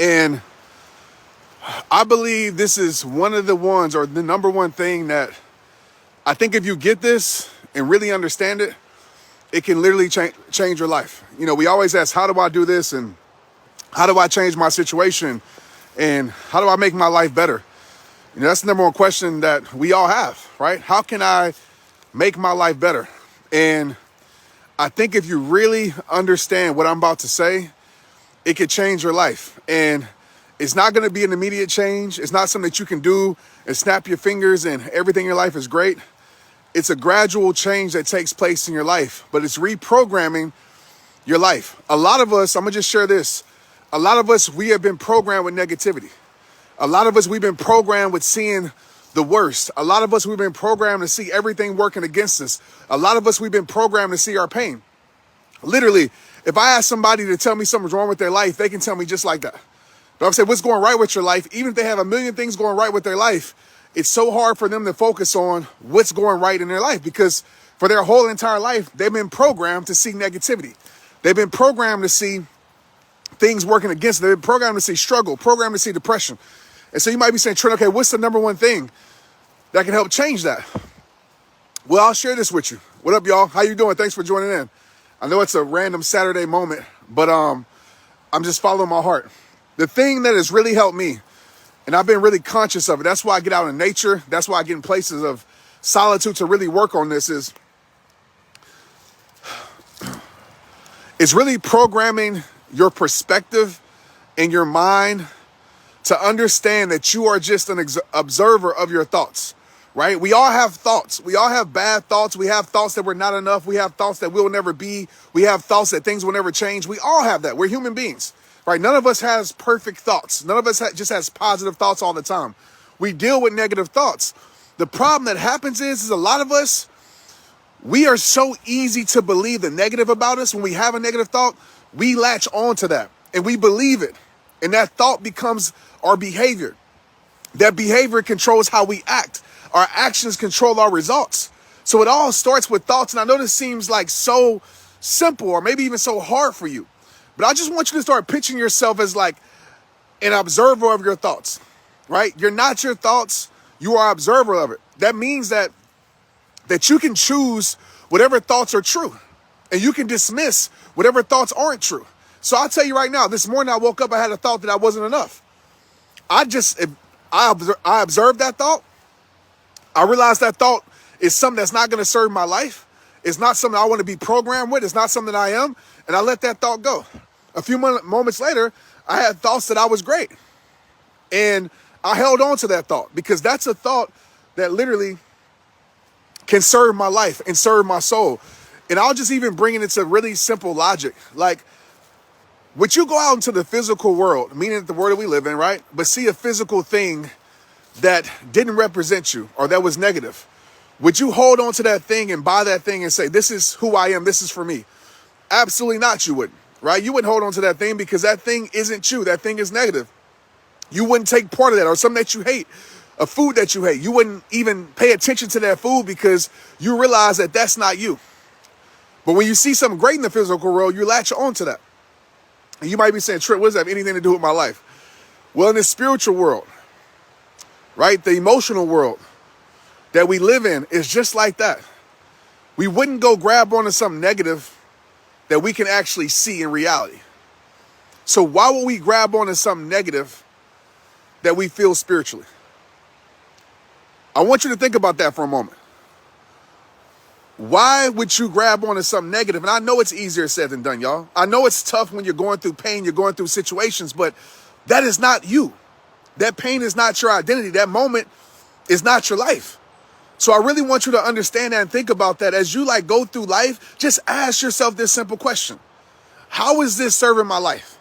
And I believe this is one of the ones, or the number one thing that I think if you get this and really understand it, it can literally change your life. You know, we always ask, how do I do this? And how do I change my situation? And how do I make my life better? You know, that's the number one question that we all have, right? How can I make my life better? And I think if you really understand what I'm about to say, it could change your life. And it's not going to be an immediate change. It's not something that you can do and snap your fingers and everything in your life is great. It's a gradual change that takes place in your life, but it's reprogramming your life. A lot of us, I'm going to just share this. A lot of us, we have been programmed with negativity. A lot of us, we've been programmed with seeing the worst. A lot of us, we've been programmed to see everything working against us. A lot of us, we've been programmed to see our pain. Literally, if I ask somebody to tell me something's wrong with their life, they can tell me just like that. But I'm saying, what's going right with your life? Even if they have a million things going right with their life, it's so hard for them to focus on what's going right in their life because for their whole entire life, they've been programmed to see negativity. They've been programmed to see things working against them. They've been programmed to see struggle, programmed to see depression. And so you might be saying, Trent, okay, what's the number one thing that can help change that? Well, I'll share this with you. What up, y'all? How you doing? Thanks for joining in. I know it's a random Saturday moment, but I'm just following my heart. The thing that has really helped me, and I've been really conscious of it, that's why I get out in nature, that's why I get in places of solitude to really work on this, is it's really programming your perspective and your mind to understand that you are just an observer of your thoughts, right? We all have thoughts. We all have bad thoughts. We have thoughts that we're not enough. We have thoughts that we'll never be. We have thoughts that things will never change. We all have that. We're human beings, right? None of us has perfect thoughts. None of us just has positive thoughts all the time. We deal with negative thoughts. The problem that happens is a lot of us, we are so easy to believe the negative about us. When we have a negative thought, we latch on to that and we believe it. And that thought becomes our behavior. That behavior controls how we act. Our actions control our results. So it all starts with thoughts. And I know this seems like so simple or maybe even so hard for you, but I just want you to start picturing yourself as like an observer of your thoughts, right? You're not your thoughts. You are an observer of it. That means that you can choose whatever thoughts are true and you can dismiss whatever thoughts aren't true. So I'll tell you right now, this morning I woke up, I had a thought that I wasn't enough. I observed that thought. I realized that thought is something that's not going to serve my life. It's not something I want to be programmed with. It's not something I am. And I let that thought go. A few moments later, I had thoughts that I was great. And I held on to that thought because that's a thought that literally can serve my life and serve my soul. And I'll just even bring it into really simple logic. Like, would you go out into the physical world, meaning the world that we live in, right? But see a physical thing that didn't represent you or that was negative? Would you hold on to that thing and buy that thing and say, this is who I am, this is for me? Absolutely not, you wouldn't, right? You wouldn't hold on to that thing because that thing isn't you. That thing is negative. You wouldn't take part of that or something that you hate, a food that you hate. You wouldn't even pay attention to that food because you realize that that's not you. But when you see something great in the physical world, you latch on to that. And you might be saying, Trent, what does that have anything to do with my life? Well, in the spiritual world, right, the emotional world that we live in is just like that. We wouldn't go grab onto something negative that we can actually see in reality. So why would we grab onto something negative that we feel spiritually? I want you to think about that for a moment. Why would you grab onto something negative? And I know it's easier said than done, y'all. I know it's tough when you're going through pain, you're going through situations, but that is not you. That pain is not your identity. That moment is not your life. So I really want you to understand that and think about that as you go through life. Just ask yourself this simple question. How is this serving my life?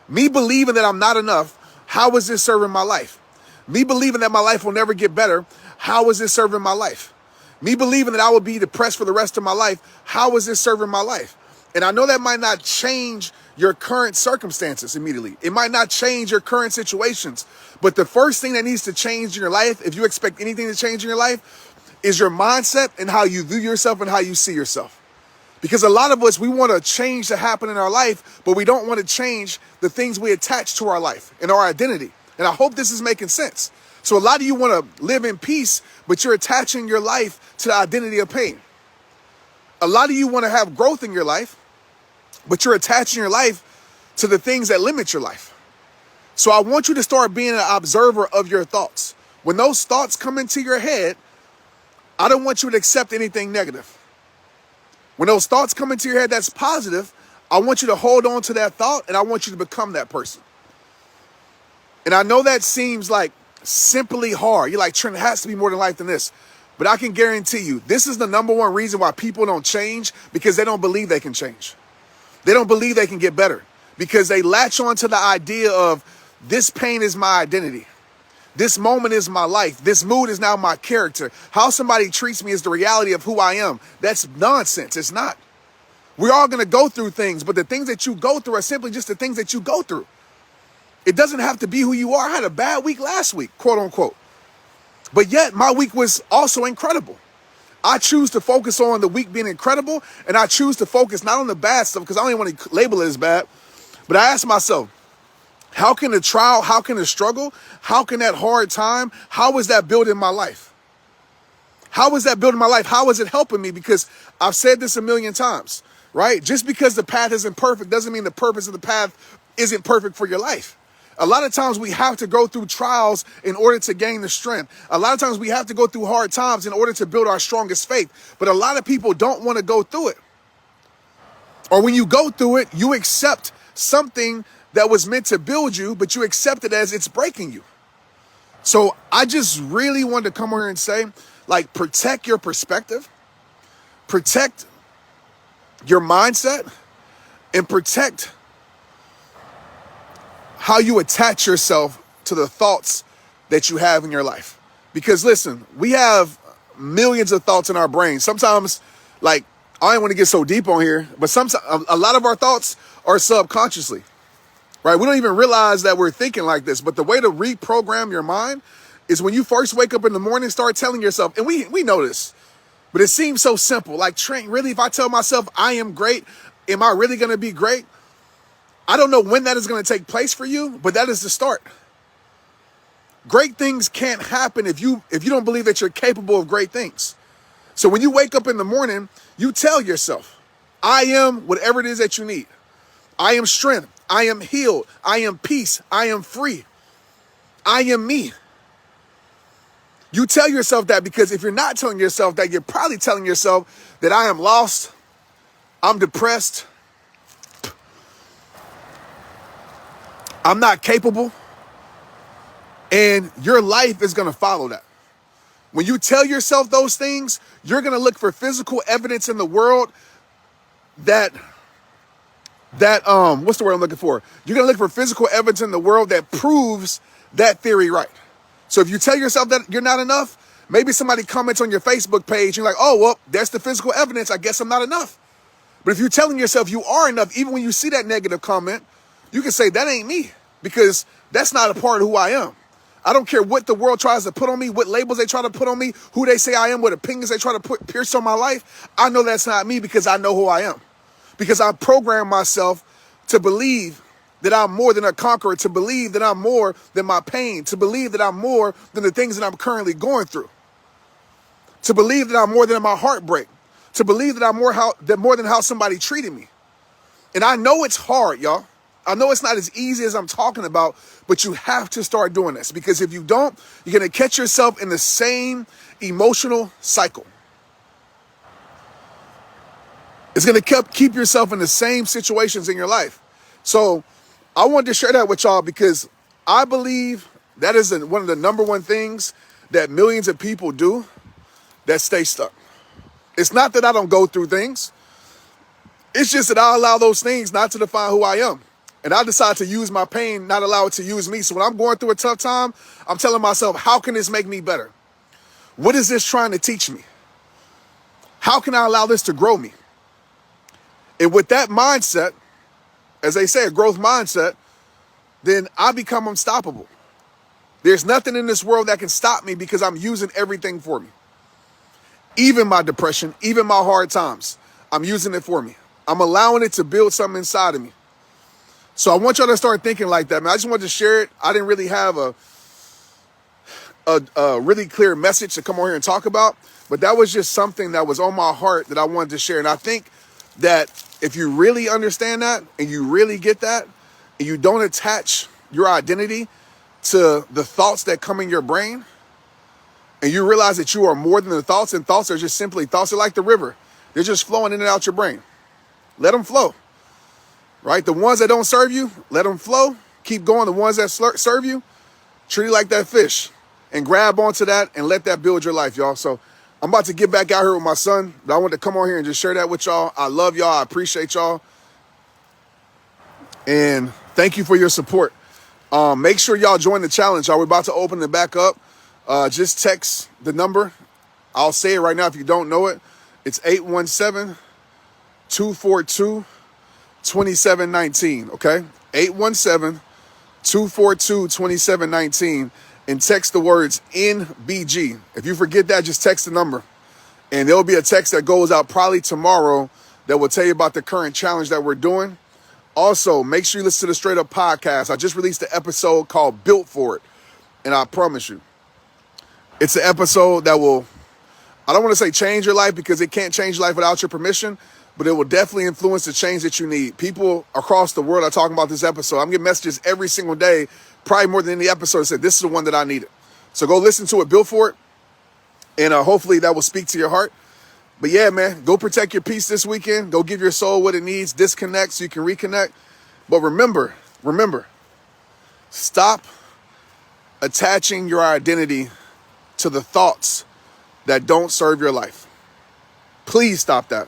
Me believing that I'm not enough, how is this serving my life? Me believing that my life will never get better, how is this serving my life? Me believing that I will be depressed for the rest of my life, how is this serving my life? And I know that might not change your current circumstances immediately. It might not change your current situations. But the first thing that needs to change in your life, if you expect anything to change in your life, is your mindset and how you view yourself and how you see yourself. Because a lot of us, we want to change to happen in our life, but we don't want to change the things we attach to our life and our identity. And I hope this is making sense. So a lot of you want to live in peace, but you're attaching your life to the identity of pain. A lot of you want to have growth in your life, but you're attaching your life to the things that limit your life. So I want you to start being an observer of your thoughts. When those thoughts come into your head, I don't want you to accept anything negative. When those thoughts come into your head that's positive, I want you to hold on to that thought, and I want you to become that person. And I know that seems like simply hard. You're like, Trent, it has to be more than life than this. But I can guarantee you, this is the number one reason why people don't change, because they don't believe they can change. They don't believe they can get better, because they latch on to the idea of this pain is my identity. This moment is my life. This mood is now my character. How somebody treats me is the reality of who I am. That's nonsense. It's not. We're all going to go through things, but the things that you go through are simply just the things that you go through. It doesn't have to be who you are. I had a bad week last week, quote unquote. But yet my week was also incredible. I choose to focus on the week being incredible, and I choose to focus not on the bad stuff, because I don't even want to label it as bad. But I ask myself, how can the trial, how can the struggle, how can that hard time, how is that building my life? How is that building my life? How is it helping me? Because I've said this a million times, right? Just because the path isn't perfect doesn't mean the purpose of the path isn't perfect for your life. A lot of times we have to go through trials in order to gain the strength. A lot of times we have to go through hard times in order to build our strongest faith. But a lot of people don't want to go through it. Or when you go through it, you accept something that was meant to build you, but you accept it as it's breaking you. So I just really wanted to come over here and say, like, protect your perspective, protect your mindset, and protect how you attach yourself to the thoughts that you have in your life. Because listen, we have millions of thoughts in our brain. Sometimes, like, I don't want to get so deep on here, but sometimes a lot of our thoughts are subconsciously. Right? We don't even realize that we're thinking like this. But the way to reprogram your mind is when you first wake up in the morning, start telling yourself, and we know this, but it seems so simple. Like, Trent, really, if I tell myself I am great, am I really going to be great? I don't know when that is going to take place for you, but that is the start. Great things can't happen if you don't believe that you're capable of great things. So when you wake up in the morning, you tell yourself, I am whatever it is that you need. I am strength. I am healed. I am peace. I am free. I am me. You tell yourself that, because if you're not telling yourself that, you're probably telling yourself that I am lost. I'm depressed. I'm not capable. And your life is going to follow that. When you tell yourself those things, you're going to look for physical evidence in the world that what's the word I'm looking for? You're going to look for physical evidence in the world that proves that theory right. So if you tell yourself that you're not enough, maybe somebody comments on your Facebook page, you're like, oh, well, that's the physical evidence. I guess I'm not enough. But if you're telling yourself you are enough, even when you see that negative comment, you can say, that ain't me, because that's not a part of who I am. I don't care what the world tries to put on me, what labels they try to put on me, who they say I am, what opinions they try to pierce on my life. I know that's not me, because I know who I am. Because I program myself to believe that I'm more than a conqueror, to believe that I'm more than my pain, to believe that I'm more than the things that I'm currently going through, to believe that I'm more than my heartbreak, to believe that I'm more than how somebody treated me. And I know it's hard, y'all. I know it's not as easy as I'm talking about, but you have to start doing this, because if you don't, you're going to catch yourself in the same emotional cycle. It's going to keep yourself in the same situations in your life. So I wanted to share that with y'all, because I believe that is one of the number one things that millions of people do that stay stuck. It's not that I don't go through things. It's just that I allow those things not to define who I am. And I decide to use my pain, not allow it to use me. So when I'm going through a tough time, I'm telling myself, how can this make me better? What is this trying to teach me? How can I allow this to grow me? And with that mindset, as they say, a growth mindset, then I become unstoppable. There's nothing in this world that can stop me, because I'm using everything for me. Even my depression, even my hard times. I'm using it for me. I'm allowing it to build something inside of me. So I want y'all to start thinking like that, man. I just wanted to share it. I didn't really have a really clear message to come on here and talk about, but that was just something that was on my heart that I wanted to share. And I think that if you really understand that and you really get that and you don't attach your identity to the thoughts that come in your brain, and you realize that you are more than the thoughts, and thoughts are just simply thoughts. They're like the river. They're just flowing in and out your brain. Let them flow, right? The ones that don't serve you, let them flow. Keep going. The ones that serve you, treat it like that fish and grab onto that and let that build your life, y'all. So I'm about to get back out here with my son, but I want to come on here and just share that with y'all. I love y'all. I appreciate y'all. And thank you for your support. Make sure y'all join the challenge, y'all. We're about to open it back up. Just text the number. I'll say it right now if you don't know it. It's 817-242-2719, okay? 817-242-2719, and text the words NBG. If you forget that, just text the number. And there'll be a text that goes out probably tomorrow that will tell you about the current challenge that we're doing. Also, make sure you listen to the Straight Up Podcast. I just released an episode called Built For It, and I promise you, it's an episode that will, I don't want to say change your life because it can't change your life without your permission, but it will definitely influence the change that you need. People across the world are talking about this episode. I'm getting messages every single day, probably more than any episode, that said, this is the one that I needed. So go listen to it, Built For It, and hopefully that will speak to your heart. But yeah, man, go protect your peace this weekend. Go give your soul what it needs. Disconnect so you can reconnect. But remember, stop attaching your identity to the thoughts that don't serve your life. Please stop that.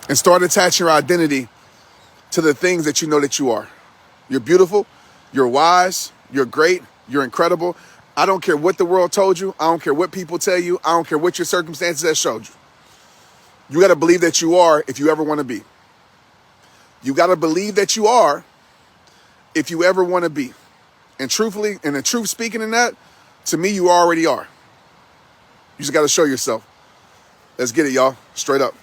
And start attaching your identity to the things that you know that you are. You're beautiful. You're wise. You're great. You're incredible. I don't care what the world told you. I don't care what people tell you. I don't care what your circumstances have showed you. You got to believe that you are if you ever want to be. You got to believe that you are if you ever want to be. And truthfully, and the truth speaking in that, to me, you already are. You just got to show yourself. Let's get it, y'all. Straight up.